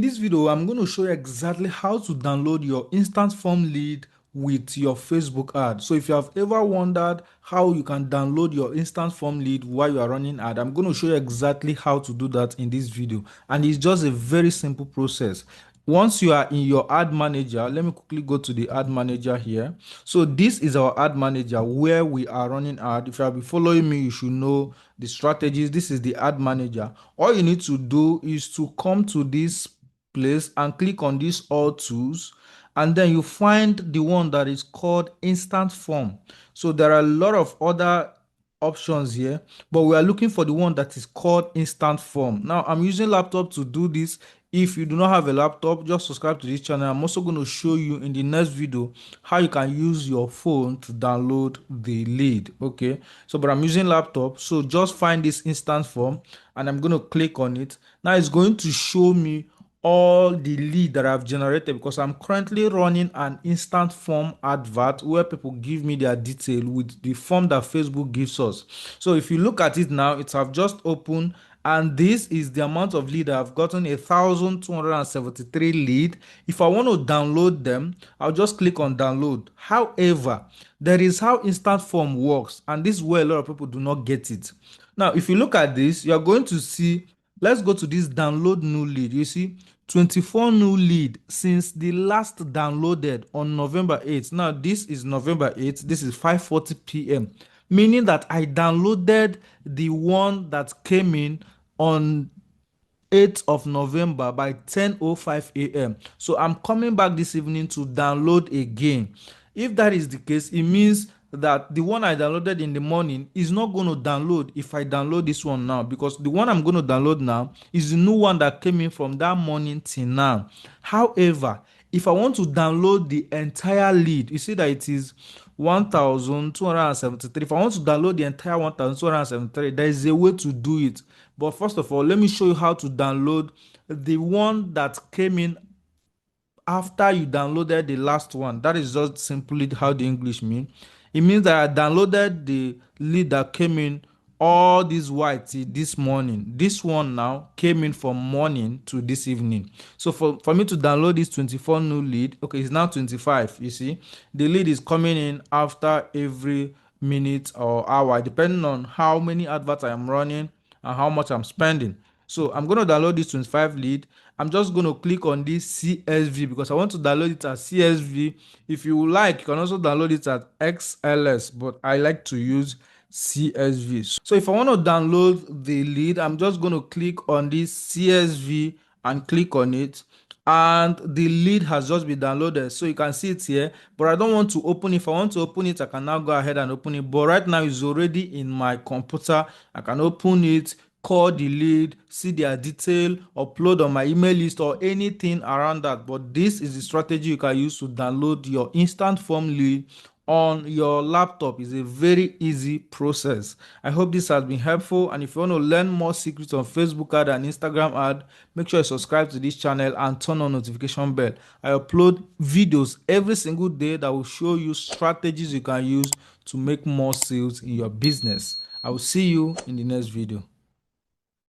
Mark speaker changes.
Speaker 1: In this video, I'm going to show you exactly how to download your instant form lead with your Facebook ad. So if you have ever wondered how you can download your instant form lead while you are running ad, I'm going to show you exactly how to do that in this video. And it's just a very simple process. Once you are in your ad manager, let me quickly go to the ad manager here. So this is our ad manager where we are running ad. If you have been following me, you should know the strategies. This is the ad manager. All you need to do is to come to this place and click on this all tools, and then you find the one that is called instant form. So there are a lot of other options here, but we are looking for the one that is called instant form. Now I'm using laptop to do this. If you do not have a laptop, just subscribe to this channel. I'm also going to show you in the next video how you can use your phone to download the lead. Okay, so but I'm using laptop, so just find this instant form and I'm going to click on it. Now it's going to show me all the lead that I've generated because I'm currently running an instant form advert where people give me their detail with the form that Facebook gives us. So if you look at it now, it's have just opened, and this is the amount of lead I've gotten, 1,273 lead. If I want to download them, I'll just click on download. However, there is how instant form works, and this is where a lot of people do not get it. Now if you look at this, you're going to see, let's go to this download new lead. You see 24 new lead since the last downloaded on November 8th. Now this is November 8th. This is 5:40 p.m. meaning that I downloaded the one that came in on 8th of November by 10:05 a.m. So I'm coming back this evening to download again. If that is the case, it means that the one I downloaded in the morning is not going to download if I download this one now, because the one I'm going to download now is the new one that came in from that morning till now. However, if I want to download the entire lead, you see that it is 1,273. If I want to download the entire 1,273, there is a way to do it. But first of all, let me show you how to download the one that came in after you downloaded the last one. That is just simply how the English mean. It means that I downloaded the lead that came in all this white this morning. This one now came in from morning to this evening. So for me to download this 24 new lead, okay, it's now 25. You see, the lead is coming in after every minute or hour, depending on how many adverts I am running and how much I'm spending. So I'm going to download this 25 lead. I'm just going to click on this CSV because I want to download it as CSV. If you like, you can also download it as XLS, but I like to use CSV. So if I want to download the lead, I'm just going to click on this CSV and click on it, and the lead has just been downloaded. So you can see it here, but I don't want to open it. If I want to open it, I can now go ahead and open it, but right now it's already in my computer. I can open it, call the lead, see their detail, upload on my email list or anything around that. But this is the strategy you can use to download your instant form lead on your laptop. Is a very easy process. I hope this has been helpful, and if you want to learn more secrets on Facebook ad and Instagram ad, make sure you subscribe to this channel and turn on notification bell. I upload videos every single day that will show you strategies you can use to make more sales in your business. I will see you in the next video.